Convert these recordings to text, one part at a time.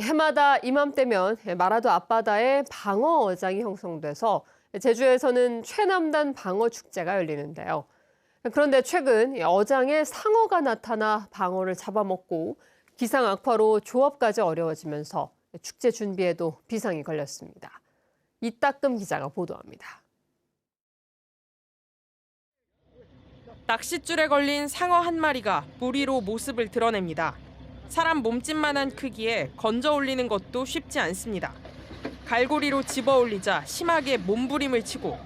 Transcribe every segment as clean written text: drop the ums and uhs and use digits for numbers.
해마다 이맘때면 마라도 앞바다에 방어 어장이 형성돼서 제주에서는 최남단 방어 축제가 열리는데요. 그런데 최근 어장에 상어가 나타나 방어를 잡아먹고 기상 악화로 조업까지 어려워지면서 축제 준비에도 비상이 걸렸습니다. 이따금 기자가 보도합니다. 낚싯줄에 걸린 상어 한 마리가 물 위로 모습을 드러냅니다. 사람 몸집만한 크기에 건져 올리는 것도 쉽지 않습니다. 갈고리로 집어 올리자 심하게 몸부림을 치고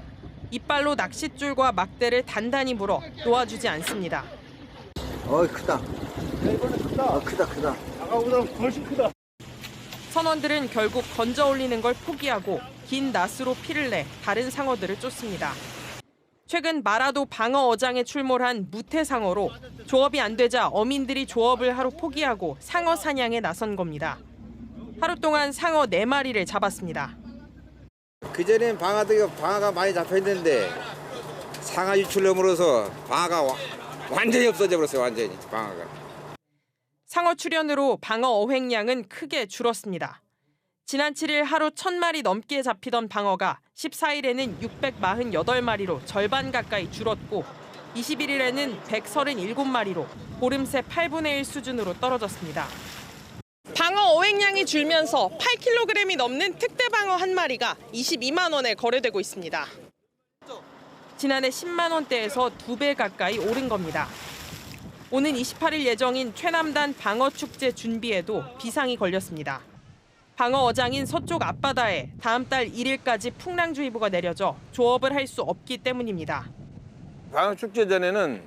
이빨로 낚싯줄과 막대를 단단히 물어 놓아주지 않습니다. 크다. 이번에 크다. 크다. 아까보다 훨씬 크다. 선원들은 결국 건져 올리는 걸 포기하고 긴 낫으로 피를 내 다른 상어들을 쫓습니다. 최근 마라도 방어 어장에 출몰한 무태상어로 조업이 안 되자 어민들이 조업을 하루 포기하고 상어 사냥에 나선 겁니다. 하루 동안 상어 4마리를 잡았습니다. 그전엔 방아가 많이 잡혀있는데 상하 유출염으로서 방아가 완전히 없어져 버렸어요. 완전히 방아가. 상어 출현으로 방어 어획량은 크게 줄었습니다. 지난 7일 하루 1,000마리 넘게 잡히던 방어가 14일에는 648마리로 절반 가까이 줄었고 21일에는 137마리로 보름새 8분의 1 수준으로 떨어졌습니다. 방어 어획량이 줄면서 8kg이 넘는 특대방어 한 마리가 22만 원에 거래되고 있습니다. 지난해 10만 원대에서 2배 가까이 오른 겁니다. 오는 28일 예정인 최남단 방어축제 준비에도 비상이 걸렸습니다. 방어 어장인 서쪽 앞바다에 다음 달 1일까지 풍랑주의보가 내려져 조업을 할 수 없기 때문입니다. 방어 축제 전에는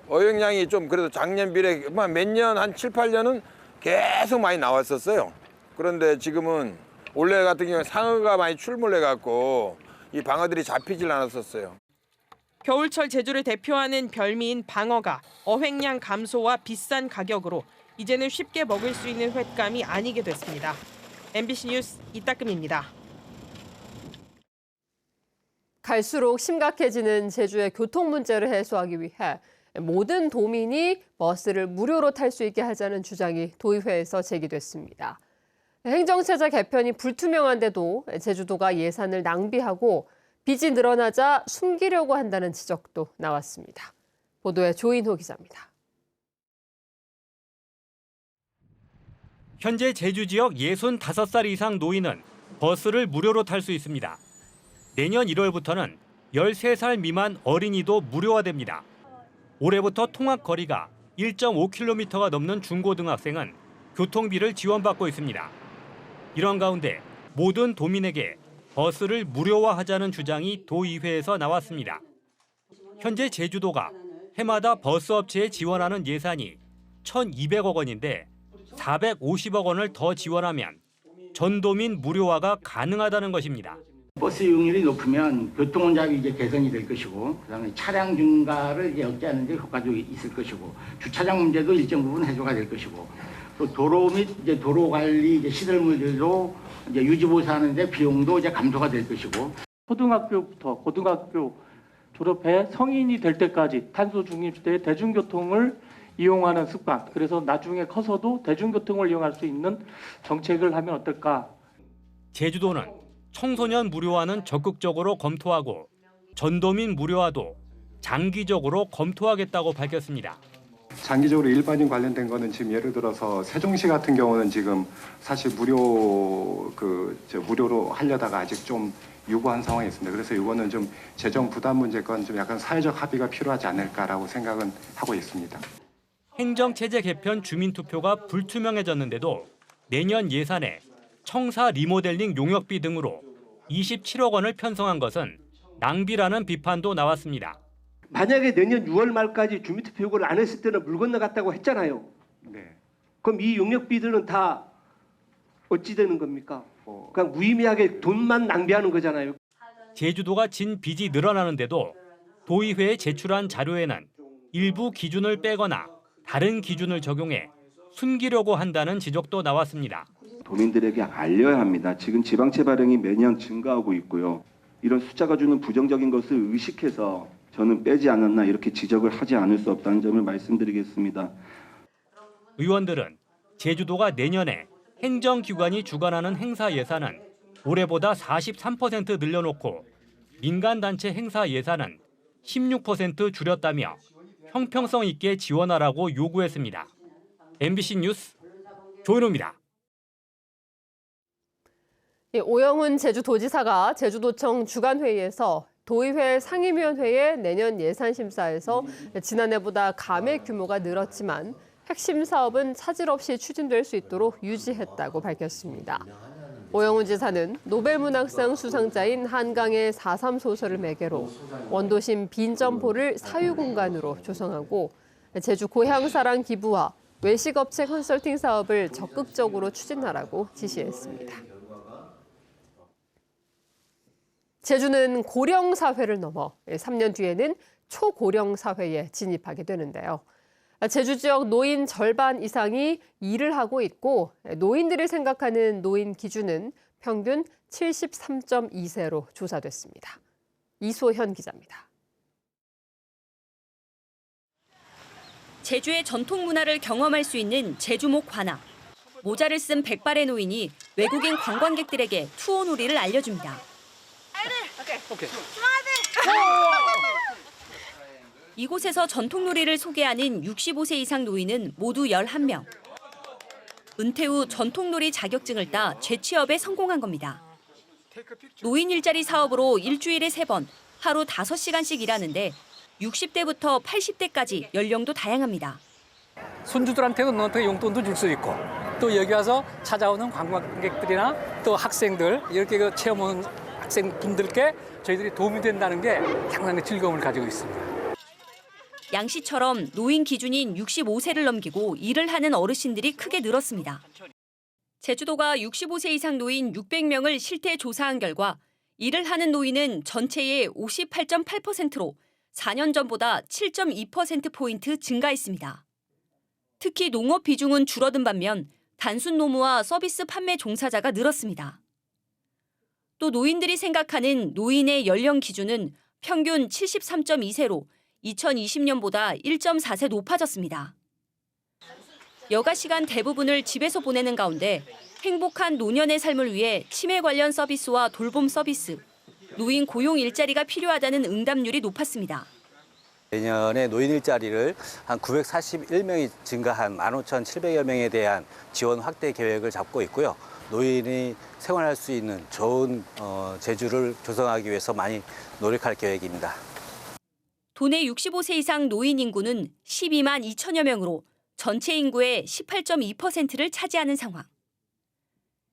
어획량이 좀 그래도 작년 비례 몇 년, 한 7, 8년은 계속 많이 나왔었어요. 그런데 지금은 올해 같은 경우에 상어가 많이 출몰해갖고 이 방어들이 잡히질 않았었어요. 겨울철 제주를 대표하는 별미인 방어가 어획량 감소와 비싼 가격으로 이제는 쉽게 먹을 수 있는 횟감이 아니게 됐습니다. MBC 뉴스 이따금입니다. 갈수록 심각해지는 제주의 교통 문제를 해소하기 위해 모든 도민이 버스를 무료로 탈 수 있게 하자는 주장이 도의회에서 제기됐습니다. 행정체제 개편이 불투명한데도 제주도가 예산을 낭비하고 빚이 늘어나자 숨기려고 한다는 지적도 나왔습니다. 보도에 조인호 기자입니다. 현재 제주 지역 65살 이상 노인은 버스를 무료로 탈 수 있습니다. 내년 1월부터는 13살 미만 어린이도 무료화됩니다. 올해부터 통학 거리가 1.5km가 넘는 중고등학생은 교통비를 지원받고 있습니다. 이런 가운데 모든 도민에게 버스를 무료화하자는 주장이 도의회에서 나왔습니다. 현재 제주도가 해마다 버스 업체에 지원하는 예산이 1,200억 원인데 450억 원을 더 지원하면 전도민 무료화가 가능하다는 것입니다. 버스 이용률이 높으면 교통 혼잡이 이제 개선이 될 것이고, 그다음에 차량 증가를 이제 억제하는 데 효과도 있을 것이고, 주차장 문제도 일정 부분 해소가 될 것이고, 또 도로 및 이제 도로 관리 이제 시설물들도 이제 유지보수하는 데 비용도 이제 감소가 될 것이고. 초등학교부터 고등학교 졸업해 성인이 될 때까지 탄소 중립시대의 대중교통을 이용하는 습관, 그래서 나중에 커서도 대중교통을 이용할 수 있는 정책을 하면 어떨까? 제주도는 청소년 무료화는 적극적으로 검토하고 전도민 무료화도 장기적으로 검토하겠다고 밝혔습니다. 장기적으로 일반인 관련된 거는 지금 예를 들어서 세종시 같은 경우는 지금 사실 무료로 하려다가 아직 좀 유보한 상황이 있습니다. 그래서 이거는 좀 재정 부담 문제건 좀 약간 사회적 합의가 필요하지 않을까라고 생각은 하고 있습니다. 행정체제 개편 주민투표가 불투명해졌는데도 내년 예산에 청사 리모델링 용역비 등으로 27억 원을 편성한 것은 낭비라는 비판도 나왔습니다. 만약에 내년 6월 말까지 주민투표 요구를 안 했을 때는 물 건너갔다고 했잖아요. 네. 그럼 이 용역비들은 다 어찌 되는 겁니까? 그냥 무의미하게 돈만 낭비하는 거잖아요. 제주도가 진 빚이 늘어나는데도 도의회에 제출한 자료에는 일부 기준을 빼거나 다른 기준을 적용해 숨기려고 한다는 지적도 나왔습니다. 도민들에게 알려야 합니다. 지금 지방채 발행이 매년 증가하고 있고요. 이런 숫자가 주는 부정적인 것을 의식해서 저는 빼지 않았나 이렇게 지적을 하지 않을 수 없다는 점을 말씀드리겠습니다. 의원들은 제주도가 내년에 행정기관이 주관하는 행사 예산은 올해보다 43% 늘려놓고 민간단체 행사 예산은 16% 줄였다며 형평성 있게 지원하라고 요구했습니다. MBC 뉴스 조인호입니다. 오영훈 제주도지사가 제주도청 주간회의에서 도의회 상임위원회의 내년 예산심사에서 지난해보다 감액 규모가 늘었지만 핵심 사업은 차질 없이 추진될 수 있도록 유지했다고 밝혔습니다. 오영훈 지사는 노벨문학상 수상자인 한강의 4.3 소설을 매개로 원도심 빈점포를 사유공간으로 조성하고 제주 고향사랑 기부와 외식업체 컨설팅 사업을 적극적으로 추진하라고 지시했습니다. 제주는 고령사회를 넘어 3년 뒤에는 초고령사회에 진입하게 되는데요. 제주 지역 노인 절반 이상이 일을 하고 있고 노인들이 생각하는 노인 기준은 평균 73.2세로 조사됐습니다. 이소현 기자입니다. 제주의 전통 문화를 경험할 수 있는 제주목 관악. 모자를 쓴 백발의 노인이 외국인 관광객들에게 투어 놀이를 알려줍니다. 이곳에서 전통놀이를 소개하는 65세 이상 노인은 모두 11명. 은퇴 후 전통놀이 자격증을 따 재취업에 성공한 겁니다. 노인 일자리 사업으로 일주일에 3번, 하루 5시간씩 일하는데 60대부터 80대까지 연령도 다양합니다. 손주들한테는 어떻게 용돈도 줄 수 있고 또 여기 와서 찾아오는 관광객들이나 또 학생들 이렇게 체험 오는 학생분들께 저희들이 도움이 된다는 게 상당히 즐거움을 가지고 있습니다. 양 씨처럼 노인 기준인 65세를 넘기고 일을 하는 어르신들이 크게 늘었습니다. 제주도가 65세 이상 노인 600명을 실태 조사한 결과 일을 하는 노인은 전체의 58.8%로 4년 전보다 7.2%포인트 증가했습니다. 특히 농업 비중은 줄어든 반면 단순 노무와 서비스 판매 종사자가 늘었습니다. 또 노인들이 생각하는 노인의 연령 기준은 평균 73.2세로 2020년보다 1.4세 높아졌습니다. 여가 시간 대부분을 집에서 보내는 가운데 행복한 노년의 삶을 위해 치매 관련 서비스와 돌봄 서비스, 노인 고용 일자리가 필요하다는 응답률이 높았습니다. 내년에 노인 일자리를 한 941명이 증가한 15,700여 명에 대한 지원 확대 계획을 잡고 있고요. 노인이 생활할 수 있는 좋은 제주를 조성하기 위해서 많이 노력할 계획입니다. 도내 65세 이상 노인 인구는 12만 2천여 명으로 전체 인구의 18.2%를 차지하는 상황.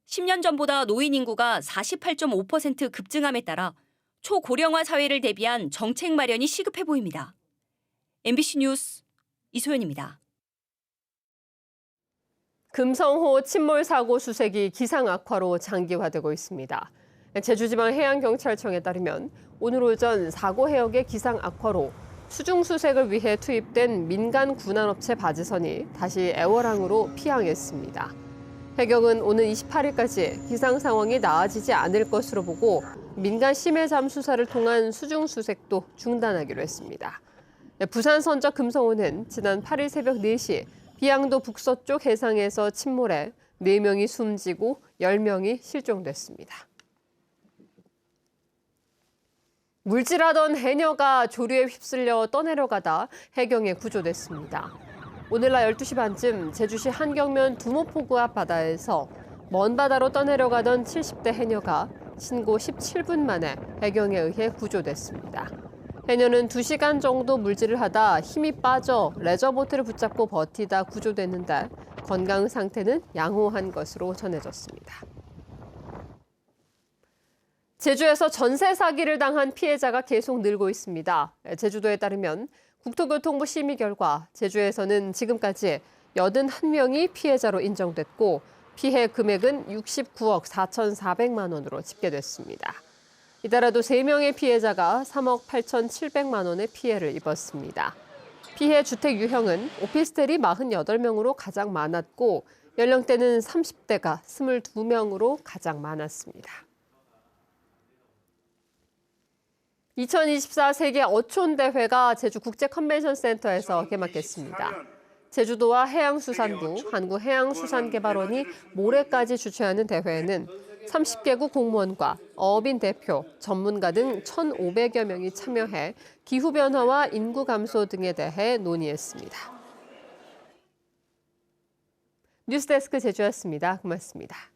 10년 전보다 노인 인구가 48.5% 급증함에 따라 초고령화 사회를 대비한 정책 마련이 시급해 보입니다. MBC 뉴스 이소연입니다. 금성호 침몰 사고 수색이 기상 악화로 장기화되고 있습니다. 제주지방해양경찰청에 따르면 오늘 오전 사고 해역의 기상 악화로 수중 수색을 위해 투입된 민간 군안업체 바지선이 다시 애월항으로 피항했습니다. 해경은 오는 28일까지 기상 상황이 나아지지 않을 것으로 보고 민간 심해 잠수사를 통한 수중 수색도 중단하기로 했습니다. 부산 선적 금성호는 지난 8일 새벽 4시 비양도 북서쪽 해상에서 침몰해 4명이 숨지고 10명이 실종됐습니다. 물질하던 해녀가 조류에 휩쓸려 떠내려가다 해경에 구조됐습니다. 오늘 날 12시 반쯤 제주시 한경면 두모포구 앞 바다에서 먼 바다로 떠내려가던 70대 해녀가 신고 17분 만에 해경에 의해 구조됐습니다. 해녀는 2시간 정도 물질을 하다 힘이 빠져 레저보트를 붙잡고 버티다 구조됐는데 건강 상태는 양호한 것으로 전해졌습니다. 제주에서 전세 사기를 당한 피해자가 계속 늘고 있습니다. 제주도에 따르면 국토교통부 심의 결과 제주에서는 지금까지 81명이 피해자로 인정됐고 피해 금액은 69억 4,400만 원으로 집계됐습니다. 이달에도 3명의 피해자가 3억 8,700만 원의 피해를 입었습니다. 피해 주택 유형은 오피스텔이 48명으로 가장 많았고 연령대는 30대가 22명으로 가장 많았습니다. 2024 세계 어촌대회가 제주 국제컨벤션센터에서 개막했습니다. 제주도와 해양수산부, 한국해양수산개발원이 모레까지 주최하는 대회에는 30개국 공무원과 어업인 대표, 전문가 등 1,500여 명이 참여해 기후변화와 인구 감소 등에 대해 논의했습니다. 뉴스데스크 제주였습니다. 고맙습니다.